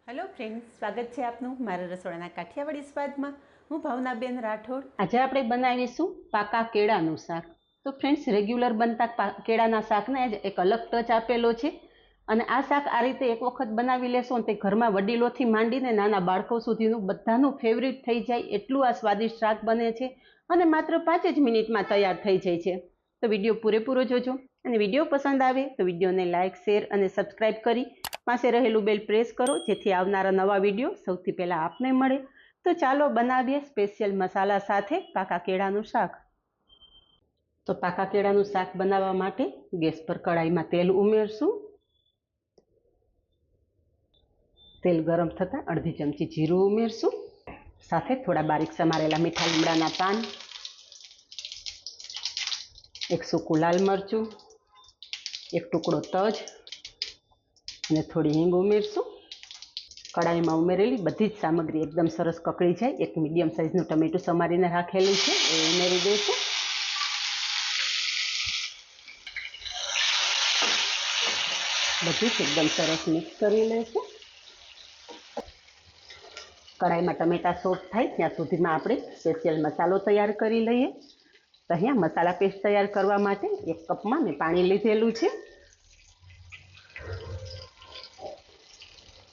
Hello friends, स्वागत है आपનું મારા રસોડાના કાઠિયાવાડી સ્વાદમાં। હું ભાવનાબેન રાઠોડ। આજે આપણે બનાવીશું પાકા કેળાનું શાક। તો ફ્રેન્ડ્સ, રેગ્યુલર બનતા કેળાના શાકને જ એક અલગ ટચ આપેલો છે અને આ શાક આ રીતે એક વખત બનાવી લેશો ને તે ઘરમાં વડીલોથી માંડીને નાના બાળકો સુધીનું બધાનું ફેવરિટ થઈ જાય એટલું આ સ્વાદિષ્ટ શાક બને છે અને માત્ર 5 જ મિનિટમાં તૈયાર થઈ જાય છે। તો વિડીયો પૂરેપૂરો જોજો અને વિડીયો પસંદ આવે તો વિડીયોને લાઇક, શેર અને સબસ્ક્રાઇબ કરી પાસે રહેલું બેલ પ્રેસ કરો જેથી આવનારા નવા વિડીયો સૌથી પહેલાં આપને મળે। તો ચાલો બનાવીએ સ્પેશિયલ મસાલા સાથે પાકા કેળાનું શાક। તો પાકા કેળાનું શાક બનાવવા માટે ગેસ પર કડાઈમાં તેલ ઉમેરશું। તેલ ગરમ થતાં અડધી ચમચી જીરું ઉમેરશું, સાથે થોડા બારીક સમારેલા મીઠા લીમડાના પાન, એક સૂકું લાલ મરચું, એક ટુકડો તજ અને થોડી હિંગ ઉમેરશું। કડાઈમાં ઉમેરેલી બધી જ સામગ્રી એકદમ સરસ કકળી જાય એક મીડિયમ સાઇઝનું ટમેટું સમારીને રાખેલું છે એ ઉમેરી દઈશું। બધું જ એકદમ સરસ મિક્સ કરી લઈશું। કડાઈમાં ટમેટા સોફ્ટ થાય ત્યાં સુધીમાં આપણે સ્પેશિયલ મસાલો તૈયાર કરી લઈએ। તો અહીંયા મસાલા પેસ્ટ તૈયાર કરવા માટે 1 કપમાં મેં પાણી લીધેલું છે।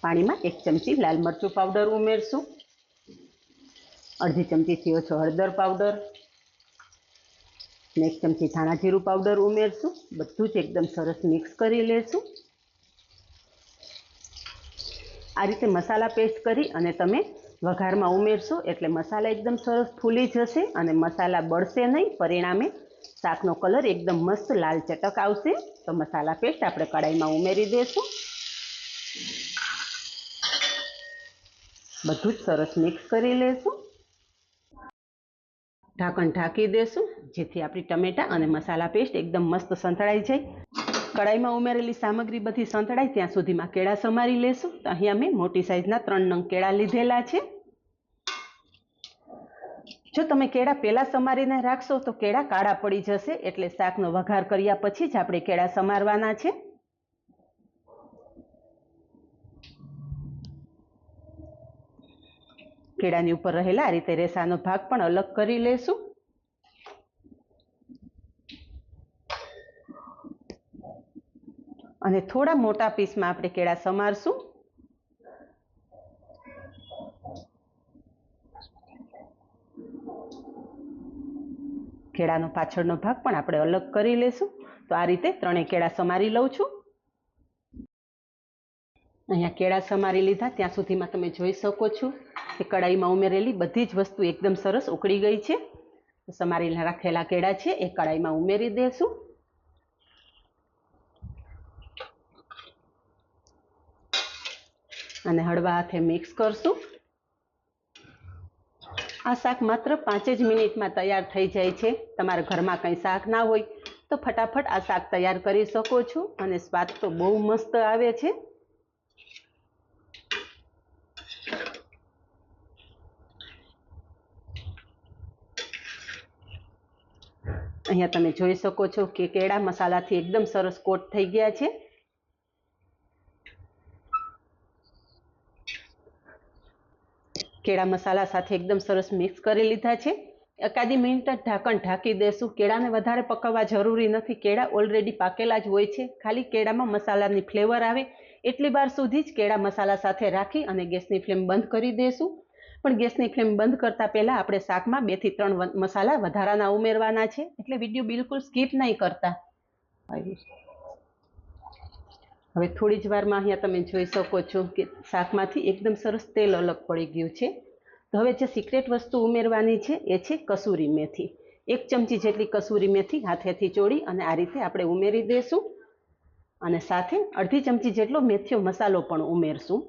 પાણીમાં 1 ચમચી લાલ મરચું પાવડર ઉમેરશું, અડધી ચમચીથી ઓછો હળદર પાવડર અને 1 ચમચી ધાણા જીરું પાવડર ઉમેરશું। બધું જ એકદમ સરસ મિક્સ કરી લેશું। આ રીતે મસાલા પેસ્ટ કરી અને તમે વઘારમાં ઉમેરશો એટલે મસાલા એકદમ સરસ ફૂલી જશે અને મસાલા બળશે નહીં, પરિણામે શાકનો કલર એકદમ મસ્ત લાલ ચટક આવશે। તો મસાલા પેસ્ટ આપણે કડાઈમાં ઉમેરી દઈશું, બધું જ સરસ મિક્સ કરી લેશું। ઢાંકણ ઢાંકી દેશું જેથી આપણી ટમેટા અને મસાલા પેસ્ટ એકદમ મસ્ત સંતળાઈ જાય। કડાઈમાં ઉમેરેલી સામગ્રી બધી સંતળાય ત્યાં સુધીમાં કેળા સમારી લેશું। તો અહીંયા મેં મોટી સાઇઝના 3 નંગ કેળા લીધેલા છે। જો તમે કેળા પહેલાં સમારીને રાખશો તો કેળા કાળા પડી જશે, એટલે શાકનો વઘાર કર્યા પછી જ આપણે કેળા સમારવાના છે। કેળાની ઉપર રહેલા આ રીતે રેસાનો ભાગ પણ અલગ કરી લેશું। અને થોડા મોટા પીસમાં આપણે કેળા સમારશું। કેળાનો પાછળનો ભાગ પણ આપણે અલગ કરી લેશું। તો આ રીતે 3 કેળા સમારી લઉં છું। અહીંયા કેળા સમારી લીધા ત્યાં સુધીમાં તમે જોઈ શકો છો કે કડાઈમાં ઉમેરેલી બધી જ વસ્તુ એકદમ સરસ ઉકળી ગઈ છે। સમારી રાખેલા કેળા છે એ કડાઈમાં ઉમેરી દેશું અને હળવા હાથે મિક્સ કરશું। આ શાક માત્ર 5 જ મિનિટમાં તૈયાર થઈ જાય છે। તમારા ઘરમાં કંઈ શાક ના હોય તો ફટાફટ આ શાક તૈયાર કરી શકો છો અને સ્વાદ તો બહુ મસ્ત આવે છે। અહીંયા તમે જોઈ શકો છો કે કેળા મસાલાથી એકદમ સરસ કોટ થઈ ગયા છે। કેળા મસાલા સાથે એકદમ સરસ મિક્સ કરી લીધા છે। એકાદી મિનિટ જ ઢાંકણ ઢાંકી દેશું। કેળાને વધારે પકવવા જરૂરી નથી, કેળા ઓલરેડી પાકેલા જ હોય છે। ખાલી કેળામાં મસાલાની ફ્લેવર આવે એટલી વાર સુધી જ કેળા મસાલા સાથે રાખી અને ગેસની ફ્લેમ બંધ કરી દેશું। પણ ગેસની ફ્લેમ બંધ કરતાં પહેલાં આપણે શાકમાં 2 થી 3 મસાલા વધારાના ઉમેરવાના છે, એટલે વિડીયો બિલકુલ સ્કીપ નહીં કરતા। હવે થોડી જ વારમાં અહીંયા તમે જોઈ શકો છો કે શાકમાંથી એકદમ સરસ તેલ અલગ પડી ગયું છે। તો હવે જે સિક્રેટ વસ્તુ ઉમેરવાની છે એ છે કસૂરી મેથી। 1 ચમચી જેટલી કસૂરી મેથી હાથેથી ચોળી અને આ રીતે આપણે ઉમેરી દઈશું અને સાથે અડધી ચમચી જેટલો મેથીયો મસાલો પણ ઉમેરશું।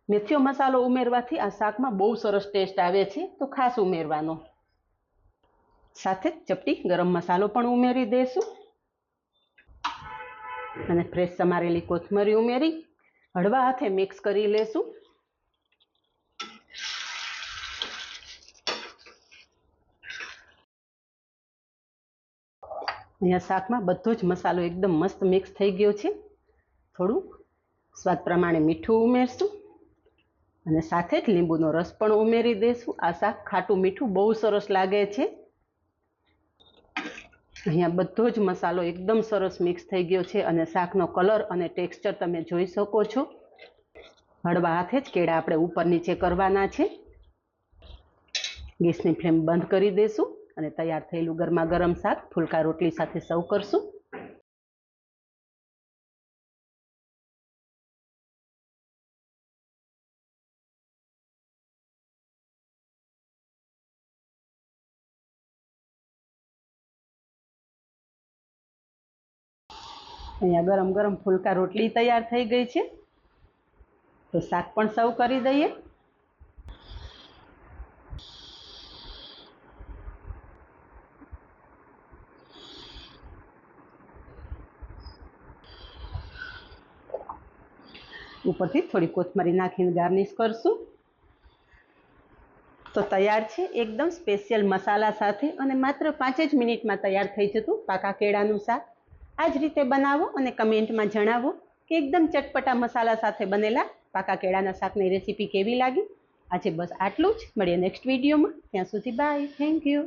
મેથીયો મસાલો ઉમેરવાથી આ શાકમાં બહુ સરસ ટેસ્ટ આવે છે, તો ખાસ ઉમેરવાનો। સાથે ચપટી ગરમ મસાલો પણ ઉમેરી દઈશું અને ફ્રેશ સમારેલી કોથમરી ઉમેરી હળવા હાથે મિક્સ કરી લેશું। અહીંયા શાકમાં બધો જ મસાલો એકદમ મસ્ત મિક્સ થઈ ગયો છે। થોડું સ્વાદ પ્રમાણે મીઠું ઉમેરશું અને સાથે જ લીંબુનો રસ પણ ઉમેરી દઈશું. આ શાક ખાટું મીઠું બહુ સરસ લાગે છે. અહીંયા બધો જ મસાલો એકદમ સરસ મિક્સ થઈ ગયો છે અને શાકનો કલર અને ટેક્સચર તમે જોઈ શકો છો. હળવા હાથે જ કેળા આપણે ઉપર નીચે કરવાના છે. ગેસની ફ્લેમ બંધ કરી દઈશું અને તૈયાર થયેલું ગરમા ગરમ શાક ફુલકા રોટલી સાથે સર્વ કરશું. અહીંયા ગરમ ગરમ ફુલકા રોટલી તૈયાર થઈ ગઈ છે, તો શાક પણ સર્વ કરી દઈએ. ઉપરથી થોડી કોથમરી નાખીને ગાર્નિશ કરશું. તો તૈયાર છે એકદમ સ્પેશિયલ મસાલા સાથે અને માત્ર 5 જ મિનિટમાં તૈયાર થઈ જતું પાકા કેળાનું શાક. આ જ રીતે બનાવો અને કમેન્ટમાં જણાવો કે એકદમ ચટપટા મસાલા સાથે બનેલા પાકા કેળાના શાકની રેસીપી કેવી લાગી. આજે બસ આટલું જ. મળીએ નેક્સ્ટ વિડીયોમાં. ત્યાં સુધી બાય. Thank you.